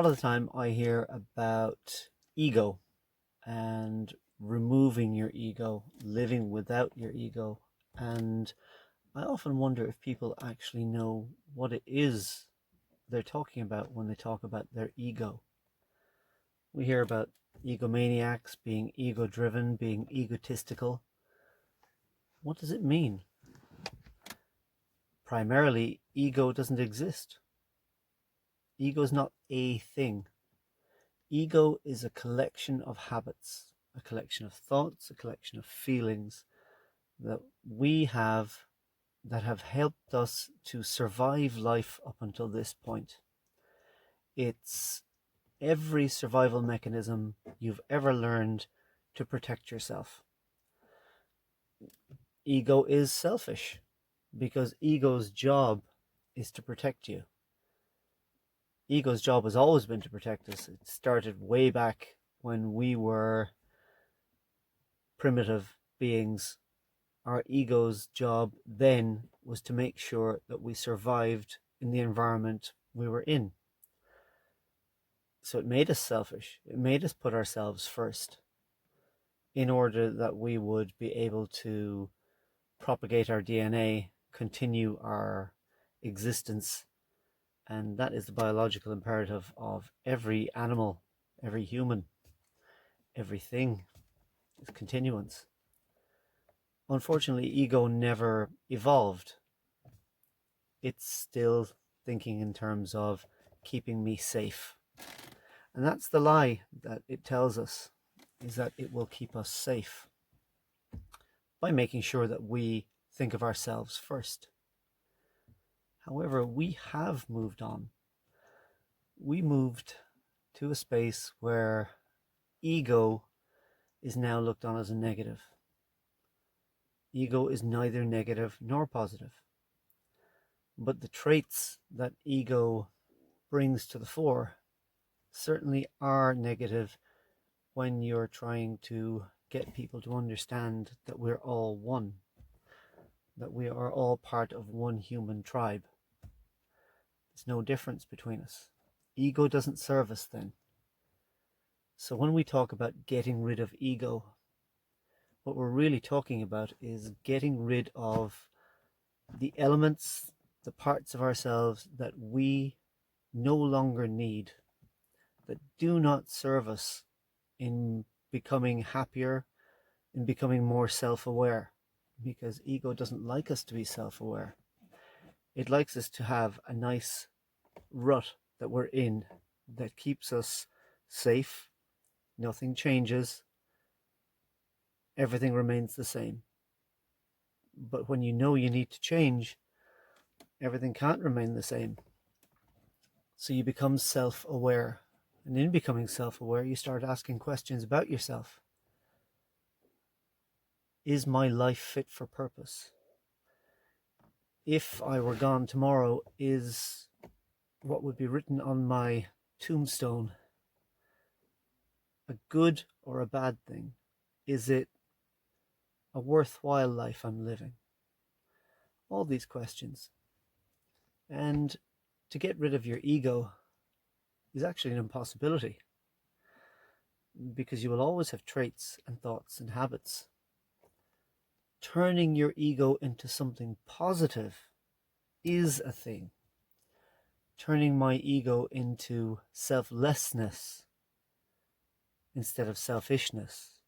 lot of the time I hear about ego and removing your ego, living without your ego. And I often wonder if people actually know what it is they're talking about when they talk about their ego. We hear about egomaniacs being ego driven, being egotistical. What does it mean? Primarily, ego doesn't exist. Ego is not a thing. Ego is a collection of habits, a collection of thoughts, a collection of feelings that we have that have helped us to survive life up until this point. It's every survival mechanism you've ever learned to protect yourself. Ego is selfish because ego's job is to protect you. Ego's job has always been to protect us. It started way back when we were primitive beings. Our ego's job then was to make sure that we survived in the environment we were in. So it made us selfish. It made us put ourselves first in order that we would be able to propagate our DNA, continue our existence. And that is the biological imperative of every animal, every human, everything is continuance. Unfortunately, ego never evolved. It's still thinking in terms of keeping me safe. And that's the lie that it tells us, is that it will keep us safe by making sure that we think of ourselves first. However, we have moved on. We moved to a space where ego is now looked on as a negative. Ego is neither negative nor positive. But the traits that ego brings to the fore certainly are negative when you're trying to get people to understand that we're all one, that we are all part of one human tribe. There's no difference between us. Ego doesn't serve us then. So when we talk about getting rid of ego, what we're really talking about is getting rid of the elements, the parts of ourselves that we no longer need, that do not serve us in becoming happier, in becoming more self-aware, because ego doesn't like us to be self-aware. It likes us to have a nice rut that we're in that keeps us safe. Nothing changes. Everything remains the same. But when you know you need to change, everything can't remain the same. So you become self-aware. And in becoming self-aware, you start asking questions about yourself. Is my life fit for purpose? If I were gone tomorrow, is what would be written on my tombstone a good or a bad thing? Is it a worthwhile life I'm living? All these questions. And to get rid of your ego is actually an impossibility, because you will always have traits and thoughts and habits. Turning your ego into something positive is a thing. Turning my ego into selflessness instead of selfishness,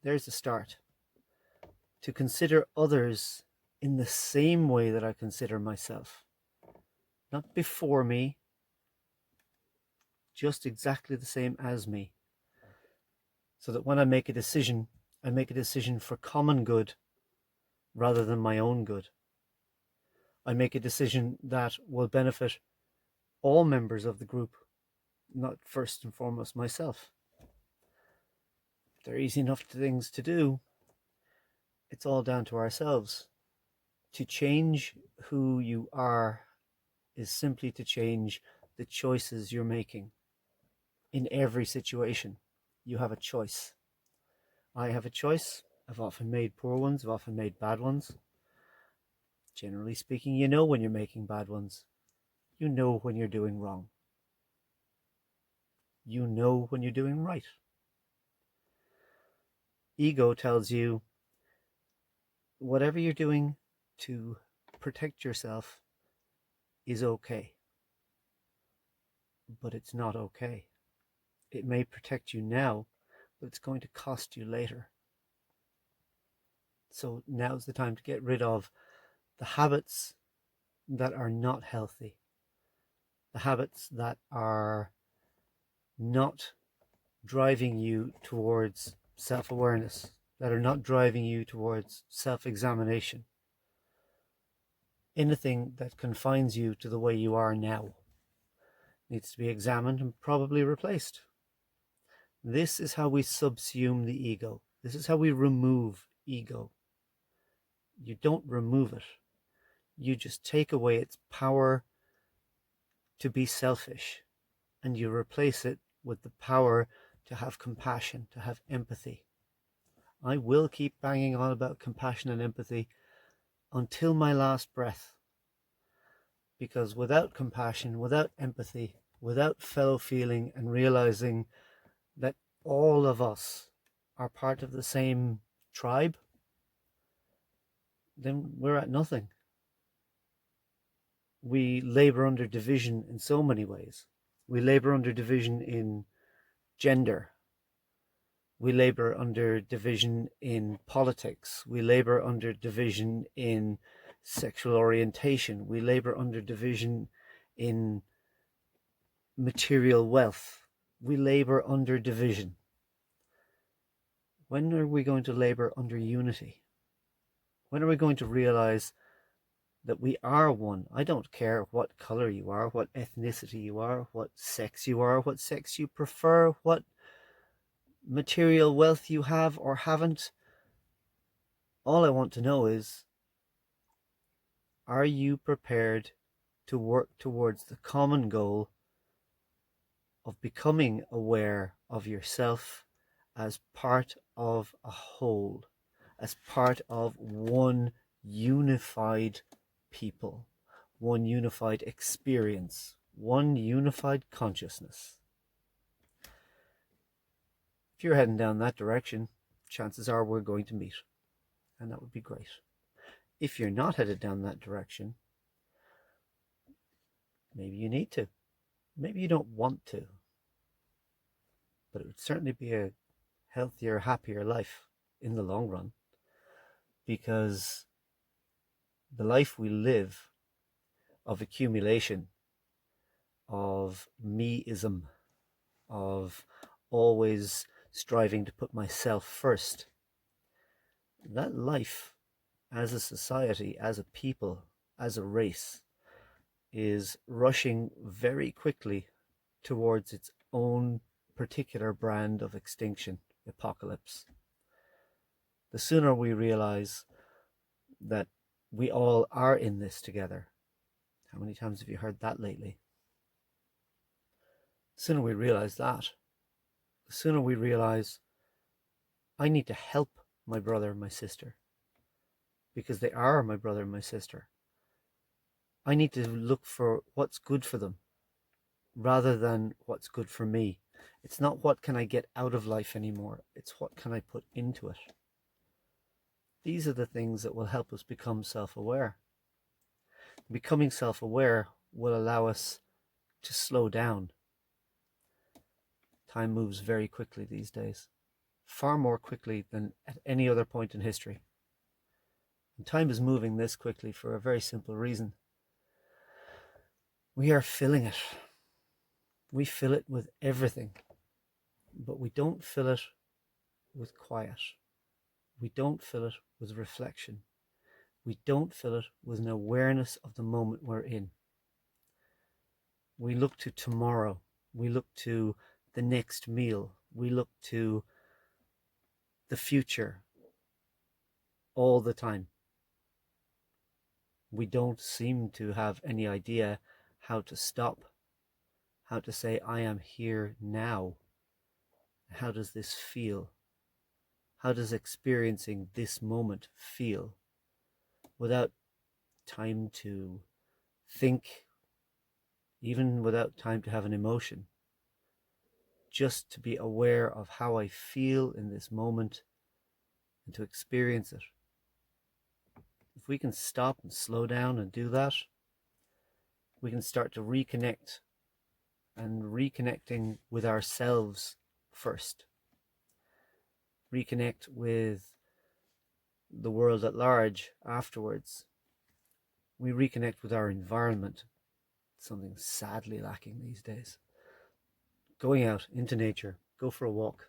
there's a start. To consider others in the same way that I consider myself. Not before me, just exactly the same as me. So that when I make a decision for common good rather than my own good. I make a decision that will benefit all members of the group, not first and foremost myself. They're easy enough things to do. It's all down to ourselves. To change who you are is simply to change the choices you're making. In every situation, you have a choice. I have a choice. I've often made poor ones. I've often made bad ones. Generally speaking, you know when you're making bad ones. You know when you're doing wrong. You know when you're doing right. Ego tells you whatever you're doing to protect yourself is okay, but it's not okay. It may protect you now, but it's going to cost you later. So now's the time to get rid of the habits that are not healthy, the habits that are not driving you towards self-awareness, that are not driving you towards self-examination. Anything that confines you to the way you are now needs to be examined and probably replaced. This is how we subsume the ego. This is how we remove ego. You don't remove it. You just take away its power to be selfish, and you replace it with the power to have compassion, to have empathy. I will keep banging on about compassion and empathy until my last breath. Because without compassion, without empathy, without fellow feeling and realizing that all of us are part of the same tribe, then we're at nothing. We labor under division in so many ways. We labor under division in gender. We labor under division in politics. We labor under division in sexual orientation. We labor under division in material wealth. We labor under division. When are we going to labor under unity? When are we going to realize that we are one? I don't care what color you are, what ethnicity you are, what sex you are, what sex you prefer, what material wealth you have or haven't. All I want to know is, are you prepared to work towards the common goal of becoming aware of yourself as part of a whole, as part of one unified people, one unified experience, one unified consciousness? If you're heading down that direction, chances are we're going to meet, and that would be great. If you're not headed down that direction, maybe you need to. Maybe you don't want to. But it would certainly be a healthier, happier life in the long run, because the life we live of accumulation, of meism, of always striving to put myself first, that life as a society, as a people, as a race, is rushing very quickly towards its own particular brand of extinction, apocalypse. The sooner we realize that we all are in this together. How many times have you heard that lately? The sooner we realize that, the sooner we realize I need to help my brother and my sister, because they are my brother and my sister. I need to look for what's good for them rather than what's good for me. It's not what can I get out of life anymore. It's what can I put into it. These are the things that will help us become self-aware. Becoming self-aware will allow us to slow down. Time moves very quickly these days, far more quickly than at any other point in history. And time is moving this quickly for a very simple reason. We are filling it. We fill it with everything, but we don't fill it with quiet. We don't fill it with reflection. We don't fill it with an awareness of the moment we're in. We look to tomorrow. We look to the next meal. We look to the future all the time. We don't seem to have any idea how to stop, how to say, I am here now. How does this feel? How does experiencing this moment feel? Without time to think, even without time to have an emotion. just to be aware of how I feel in this moment and to experience it. If we can stop and slow down and do that, we can start to reconnect, and reconnecting with ourselves first. Reconnect with the world at large afterwards. We reconnect with our environment, something sadly lacking these days. Going out into nature, go for a walk.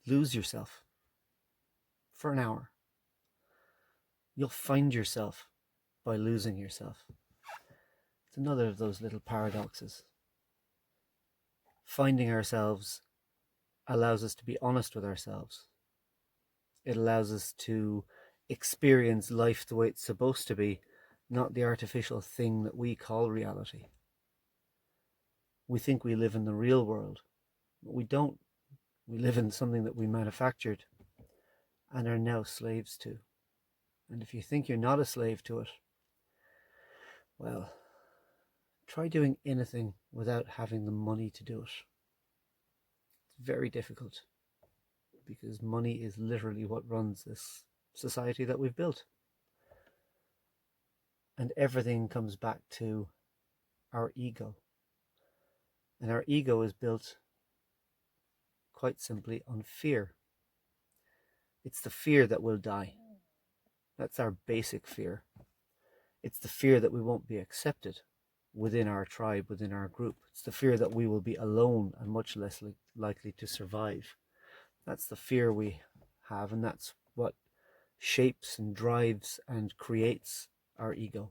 Lose yourself for an hour. You'll find yourself by losing yourself. It's another of those little paradoxes. Finding ourselves allows us to be honest with ourselves. It allows us to experience life the way it's supposed to be, not the artificial thing that we call reality. We think we live in the real world, but we don't. We live in something that we manufactured and are now slaves to. And if you think you're not a slave to it, well, try doing anything without having the money to do it. It's very difficult because money is literally what runs this society that we've built. And everything comes back to our ego. And our ego is built quite simply on fear. It's the fear that we'll die. That's our basic fear. It's the fear that we won't be accepted within our tribe, within our group. It's the fear that we will be alone and much less likely to survive. That's the fear we have, and that's what shapes and drives and creates our ego.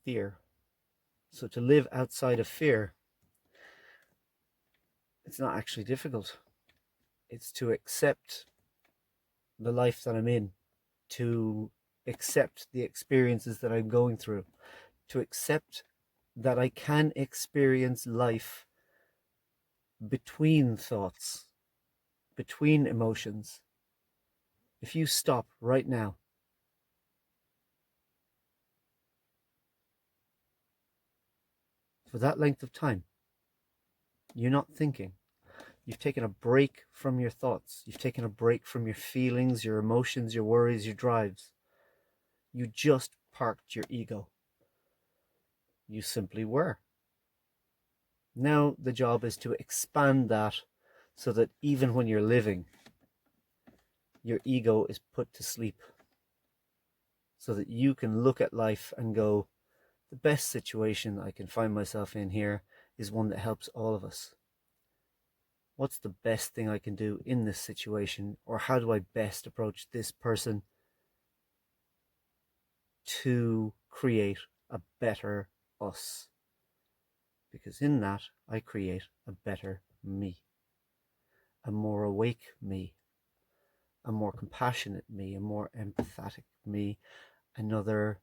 Fear. So to live outside of fear, it's not actually difficult. It's to accept the life that I'm in, to accept the experiences that I'm going through, to accept that I can experience life between thoughts, between emotions. If you stop right now for that length of time, you're not thinking. You've taken a break from your thoughts. You've taken a break from your feelings, your emotions, your worries, your drives. You just parked your ego. You simply were. Now the job is to expand that so that even when you're living, your ego is put to sleep. So that you can look at life and go, the best situation I can find myself in here is one that helps all of us. What's the best thing I can do in this situation? Or how do I best approach this person to create a better us? Because in that, I create a better me, a more awake me, a more compassionate me, a more empathetic me. Another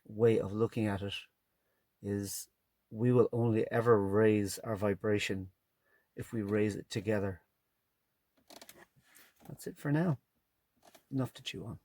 way of looking at it is we will only ever raise our vibration if we raise it together. That's it for now. Enough to chew on.